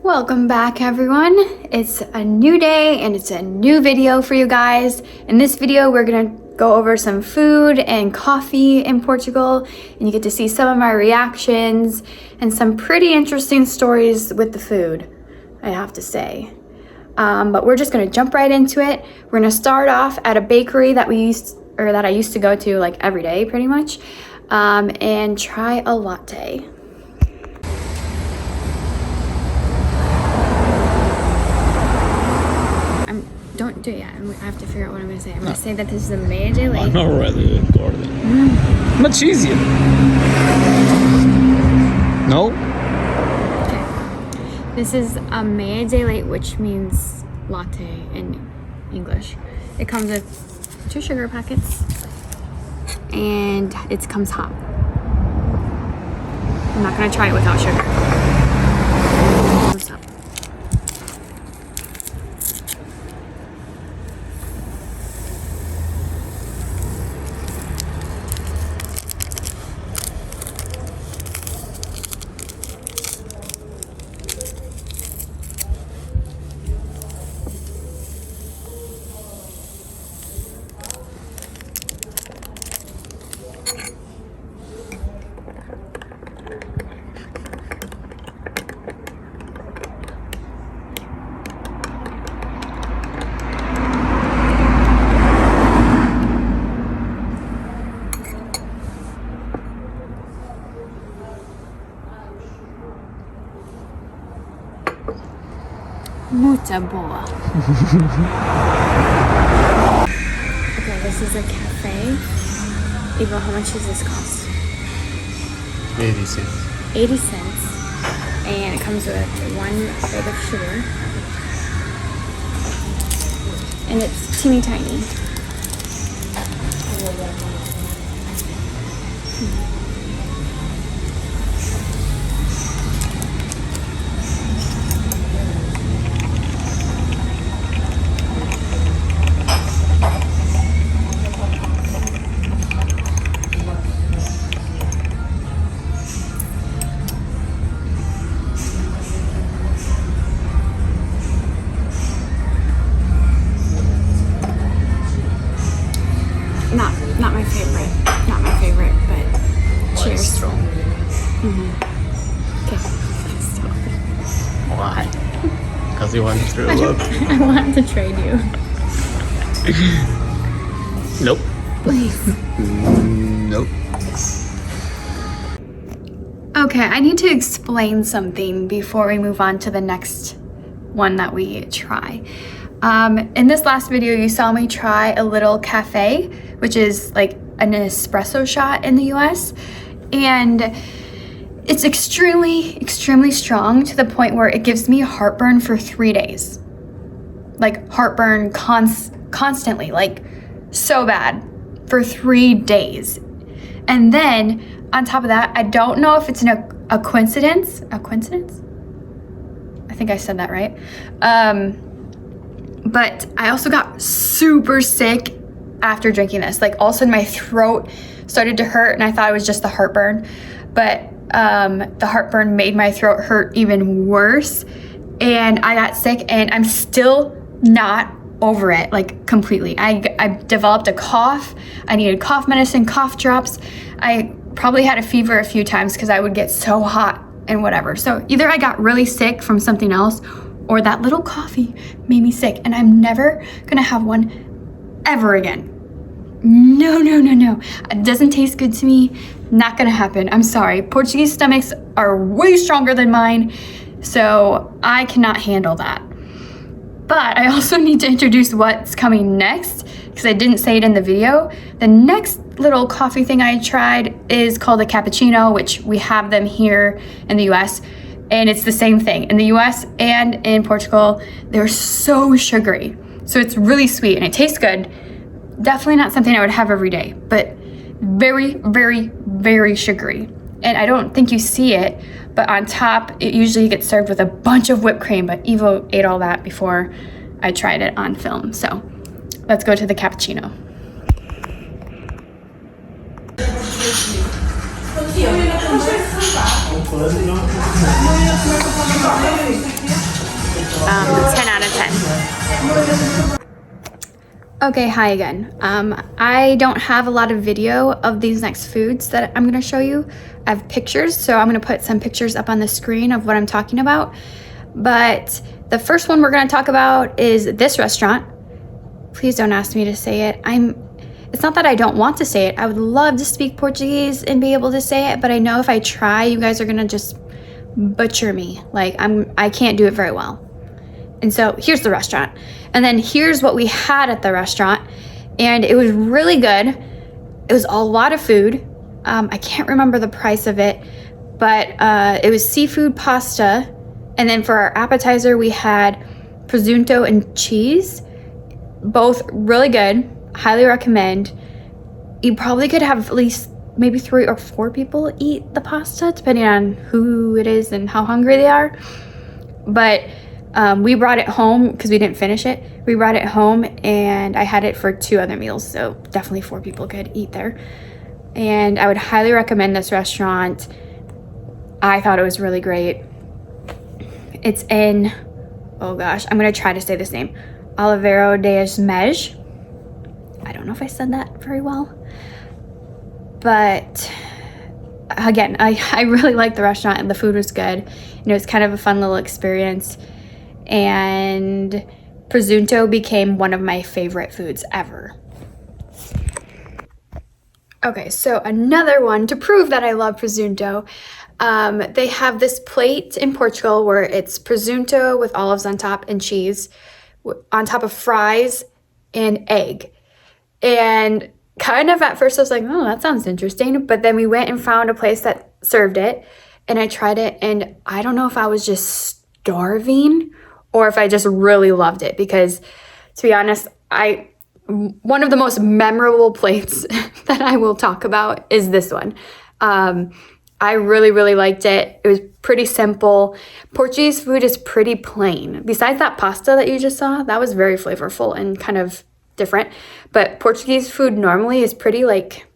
Welcome back, everyone. It's a new day and it's a new video for you guys. In this video, we're gonna go over some food and coffee in Portugal, and you get to see some of my reactions and some pretty interesting stories with the food, I have to say. But we're just gonna jump right into it. We're gonna start off at a bakery that I used to go to like every day, pretty much, and try a latte. Don't do it yet. I have to figure out what I'm going to say. I'm going to say that this is a meia de leite. I'm not ready to order it. Much easier. No? Okay. This is a meia de leite, which means latte in English. It comes with 2 sugar packets, and it comes hot. I'm not going to try it without sugar. What's up? Muita boa. Okay, this is a cafe. Ivo, how much does this cost? 80 cents. 80 cents. And it comes with 1 bag of sugar. And it's teeny tiny. Not my favorite, but cheers. Strong. Okay. Why? Because you want to throw up. I want to trade you. Nope. Please. Nope. Okay, I need to explain something before we move on to the next one that we try. In this last video, you saw me try a little cafe, which is like an espresso shot in the US. And it's extremely, extremely strong to the point where it gives me heartburn for 3 days. Like heartburn constantly, like so bad for 3 days. And then on top of that, I don't know if it's a coincidence. A coincidence? I think I said that right. But I also got super sick after drinking this. Like all of a sudden my throat started to hurt and I thought it was just the heartburn. But the heartburn made my throat hurt even worse. And I got sick and I'm still not over it, like completely. I developed a cough. I needed cough medicine, cough drops. I probably had a fever a few times because I would get so hot and whatever. So either I got really sick from something else or that little coffee made me sick, and I'm never gonna have one ever again. No. It doesn't taste good to me. Not gonna happen. I'm sorry. Portuguese stomachs are way stronger than mine, so I cannot handle that. But I also need to introduce what's coming next, because I didn't say it in the video. The next little coffee thing I tried is called a cappuccino, which we have them here in the US. And it's the same thing. In the US and in Portugal, they're so sugary. So it's really sweet and it tastes good. Definitely not something I would have every day, but very, very, very sugary. And I don't think you see it, but on top, it usually gets served with a bunch of whipped cream, but Ivo ate all that before I tried it on film. So let's go to the cappuccino. Okay, hi again. I don't have a lot of video of these next foods that I'm gonna show you. I have pictures, so I'm gonna put some pictures up on the screen of what I'm talking about. But the first one we're gonna talk about is this restaurant. Please don't ask me to say it. It's not that I don't want to say it. I would love to speak Portuguese and be able to say it, but I know if I try, you guys are gonna just butcher me. Like, I can't do it very well. And so here's the restaurant. And then here's what we had at the restaurant. And it was really good. It was a lot of food. I can't remember the price of it, but it was seafood pasta. And then for our appetizer, we had Presunto and cheese. Both really good. Highly recommend. You probably could have at least maybe 3 or 4 people eat the pasta, depending on who it is and how hungry they are. But we brought it home because we didn't finish it. We brought it home and I had it for 2 other meals, so definitely 4 people could eat there. And I would highly recommend this restaurant. I thought it was really great. It's in, oh gosh, I'm gonna try to say this name, Oliveira das Meias. I don't know if I said that very well, but again, I really liked the restaurant and the food was good. You know, it's kind of a fun little experience. And Presunto became one of my favorite foods ever. Okay, so another one to prove that I love Presunto. They have this plate in Portugal where it's Presunto with olives on top and cheese on top of fries and egg. And kind of at first I was like, oh, that sounds interesting. But then we went and found a place that served it and I tried it and I don't know if I was just starving or if I just really loved it, because to be honest, one of the most memorable plates that I will talk about is this one. I really, really liked it. It was pretty simple. Portuguese food is pretty plain. Besides that pasta that you just saw, that was very flavorful and kind of different. But Portuguese food normally is pretty, like,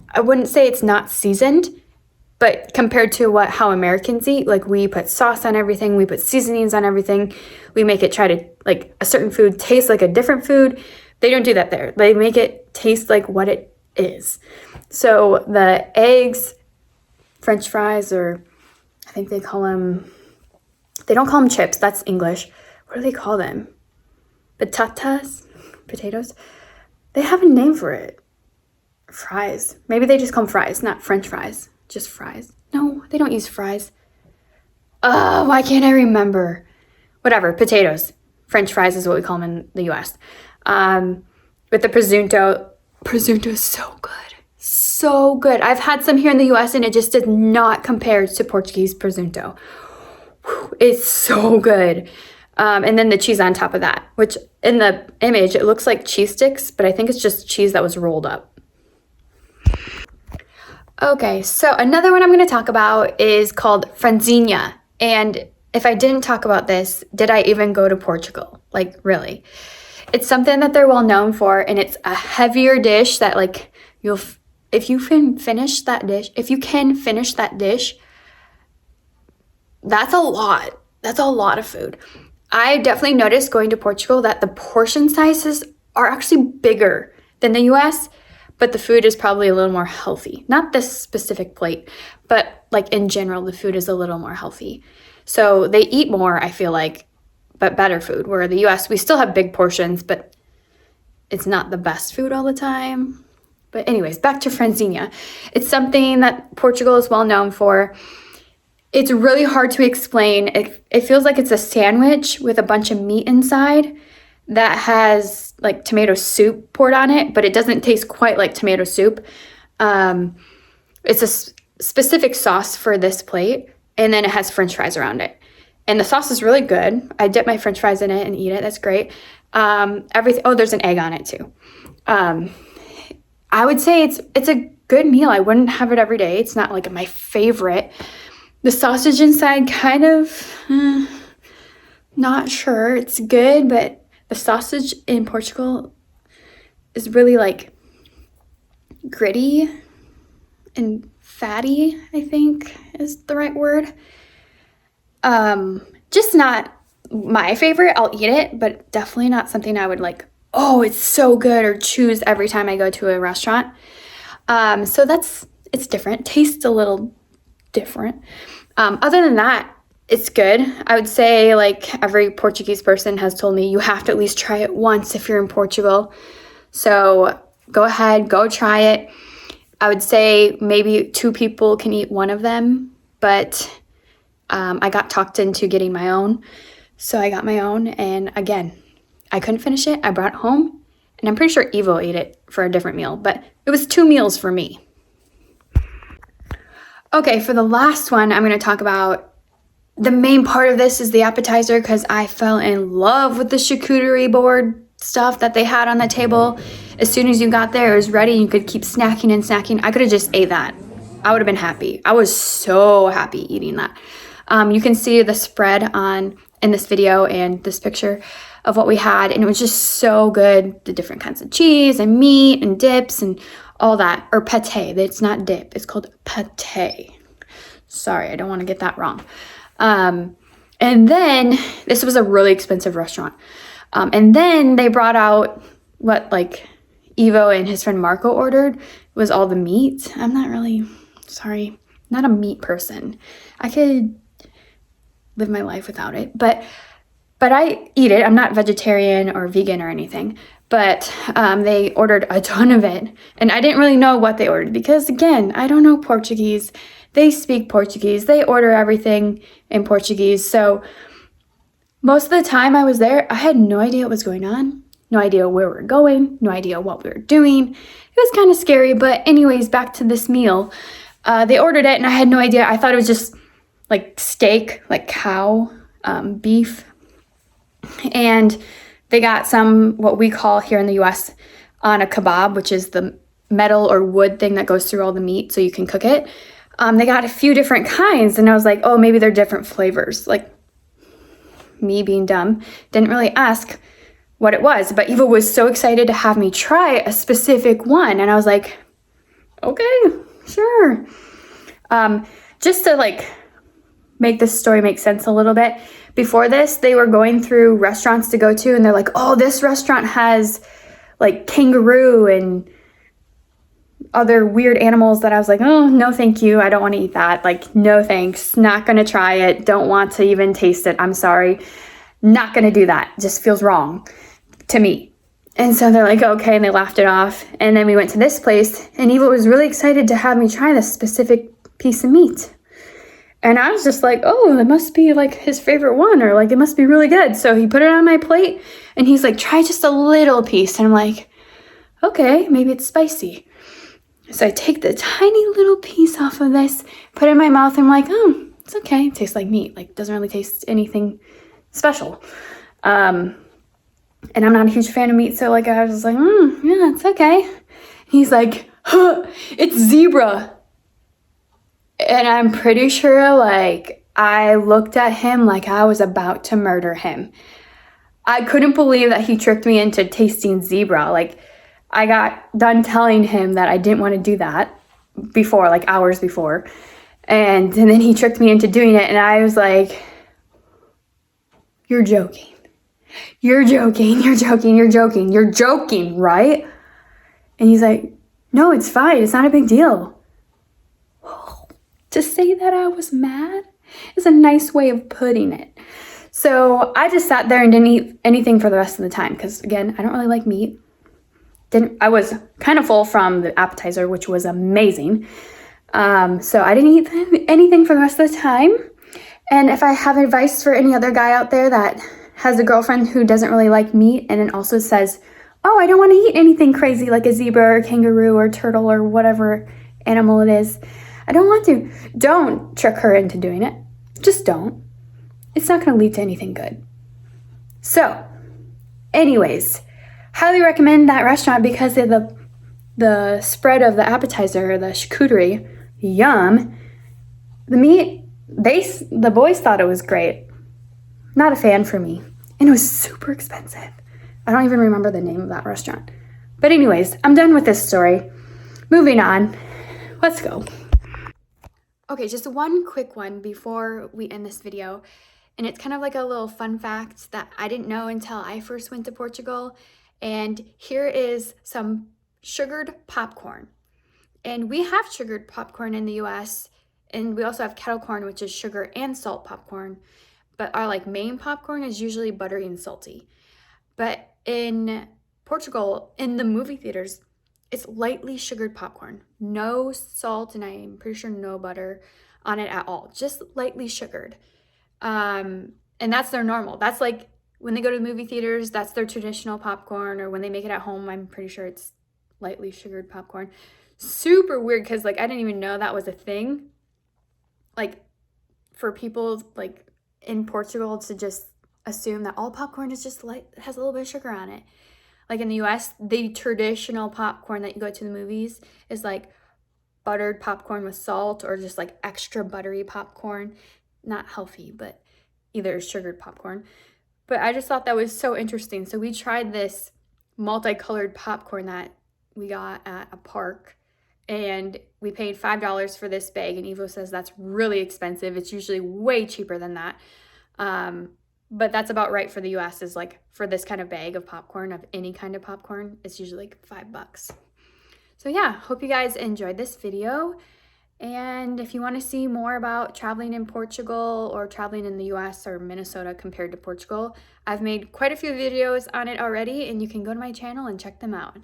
I wouldn't say it's not seasoned, but compared to how Americans eat, like, we put sauce on everything, we put seasonings on everything, we make it try to, like, a certain food taste like a different food. They don't do that there. They make it taste like what it is. So the eggs, French fries, or I think they don't call them chips, that's English. What do they call them? Batatas? Potatoes? They have a name for it. Fries. Maybe they just call them fries, not French fries. Just fries. No, they don't use fries. Why can't I remember? Whatever, potatoes. French fries is what we call them in the US. With the Presunto is so good. So good. I've had some here in the US and it just did not compare to Portuguese Presunto. It's so good. And then the cheese on top of that, which in the image, it looks like cheese sticks, but I think it's just cheese that was rolled up. Okay, so another one I'm going to talk about is called Frania. And if I didn't talk about this, did I even go to Portugal? Like, really? It's something that they're well known for, and it's a heavier dish that, like, if you can finish that dish, that's a lot. That's a lot of food. I definitely noticed going to Portugal that the portion sizes are actually bigger than the US, but the food is probably a little more healthy. Not this specific plate, but like in general, the food is a little more healthy. So they eat more, I feel like, but better food. Where in the US, we still have big portions, but it's not the best food all the time. But anyways, back to Frania. It's something that Portugal is well known for. It's really hard to explain. It feels like it's a sandwich with a bunch of meat inside that has like tomato soup poured on it, but it doesn't taste quite like tomato soup. It's a specific sauce for this plate, and then it has French fries around it. And the sauce is really good. I dip my French fries in it and eat it. That's great. There's an egg on it too. I would say it's a good meal. I wouldn't have it every day. It's not like my favorite. The sausage inside, kind of, not sure. It's good, but the sausage in Portugal is really like gritty and fatty, I think is the right word. Just not my favorite, I'll eat it, but definitely not something I would like, oh, it's so good, or choose every time I go to a restaurant. So it's different. Tastes a little different. Other than that, it's good. I would say like every Portuguese person has told me you have to at least try it once if you're in Portugal. So go ahead, go try it. I would say maybe 2 people can eat one of them, but I got talked into getting my own. So I got my own, and again, I couldn't finish it. I brought it home, and I'm pretty sure Evo ate it for a different meal, but it was 2 meals for me. Okay, for the last one, I'm going to talk about the main part of this is the appetizer, because I fell in love with the charcuterie board stuff that they had on the table. As soon as you got there, it was ready. You could keep snacking and snacking. I could have just ate that. I would have been happy. I was so happy eating that. You can see the spread in this video and this picture of what we had, and it was just so good. The different kinds of cheese and meat and dips and all that, or pate. It's not dip, it's called pate. Sorry, I don't want to get that wrong. And then this was a really expensive restaurant. And then they brought out what like Evo and his friend Marco ordered, was all the meat. I'm not a meat person. I could live my life without it, but I eat it. I'm not vegetarian or vegan or anything, but they ordered a ton of it, and I didn't really know what they ordered because, again, I don't know Portuguese. They speak Portuguese. They order everything in Portuguese. So most of the time I was there, I had no idea what was going on, no idea where we were going, no idea what we were doing. It was kind of scary, but anyways, back to this meal. They ordered it, and I had no idea. I thought it was just like steak, like cow, beef. And they got some, what we call here in the US, on a kebab, which is the metal or wood thing that goes through all the meat so you can cook it. They got a few different kinds, and I was like, oh, maybe they're different flavors. Like, me being dumb, didn't really ask what it was, but Eva was so excited to have me try a specific one, and I was like, okay, sure. Just to like make this story make sense a little bit, before this, they were going through restaurants to go to, and they're like, oh, this restaurant has like kangaroo and other weird animals that I was like, oh, no, thank you. I don't want to eat that. Like, no, thanks. Not going to try it. Don't want to even taste it. I'm sorry. Not going to do that. Just feels wrong to me. And so they're like, okay. And they laughed it off. And then we went to this place, and Eva was really excited to have me try this specific piece of meat. And I was just like, oh, it must be like his favorite one, or like it must be really good. So he put it on my plate, and he's like, try just a little piece. And I'm like, okay, maybe it's spicy. So I take the tiny little piece off of this, put it in my mouth, and I'm like, oh, it's okay. It tastes like meat. Like, doesn't really taste anything special. And I'm not a huge fan of meat, so like I was like, yeah, it's okay. He's like, it's zebra. And I'm pretty sure, like, I looked at him like I was about to murder him. I couldn't believe that he tricked me into tasting zebra. Like, I got done telling him that I didn't want to do that before, like hours before. And then he tricked me into doing it, and I was like, you're joking. You're joking, you're joking, you're joking, you're joking, right? And he's like, no, it's fine. It's not a big deal. To say that I was mad is a nice way of putting it. So I just sat there and didn't eat anything for the rest of the time because, again, I don't really like meat. I was kind of full from the appetizer, which was amazing. So I didn't eat anything for the rest of the time. And if I have advice for any other guy out there that has a girlfriend who doesn't really like meat and then also says, oh, I don't want to eat anything crazy like a zebra or kangaroo or turtle or whatever animal it is. I don't want to. Don't trick her into doing it. Just don't. It's not going to lead to anything good. So, anyways, highly recommend that restaurant because of the spread of the appetizer, the charcuterie. Yum. The meat, the boys thought it was great. Not a fan for me. And it was super expensive. I don't even remember the name of that restaurant. But anyways, I'm done with this story. Moving on. Let's go. Okay, just one quick one before we end this video And it's kind of like a little fun fact that I didn't know until I first went to Portugal. And here is some sugared popcorn. And we have sugared popcorn in the US, and we also have kettle corn, which is sugar and salt popcorn. But our like main popcorn is usually buttery and salty. But in Portugal, in the movie theaters, it's lightly sugared popcorn. No salt, and I'm pretty sure no butter on it at all. Just lightly sugared. And that's their normal. That's like when they go to the movie theaters, that's their traditional popcorn, or when they make it at home, I'm pretty sure it's lightly sugared popcorn. Super weird, because like I didn't even know that was a thing. Like for people like in Portugal to just assume that all popcorn is just light, has a little bit of sugar on it. Like in the US, the traditional popcorn that you go to the movies is like buttered popcorn with salt, or just like extra buttery popcorn. Not healthy, but either sugared popcorn. But I just thought that was so interesting. So we tried this multicolored popcorn that we got at a park, and we paid $5 for this bag, and Evo says that's really expensive. It's usually way cheaper than that. But that's about right for the US, is like for this kind of bag of popcorn, of any kind of popcorn, it's usually like $5. So yeah, hope you guys enjoyed this video. And if you want to see more about traveling in Portugal or traveling in the US or Minnesota compared to Portugal, I've made quite a few videos on it already, and you can go to my channel and check them out.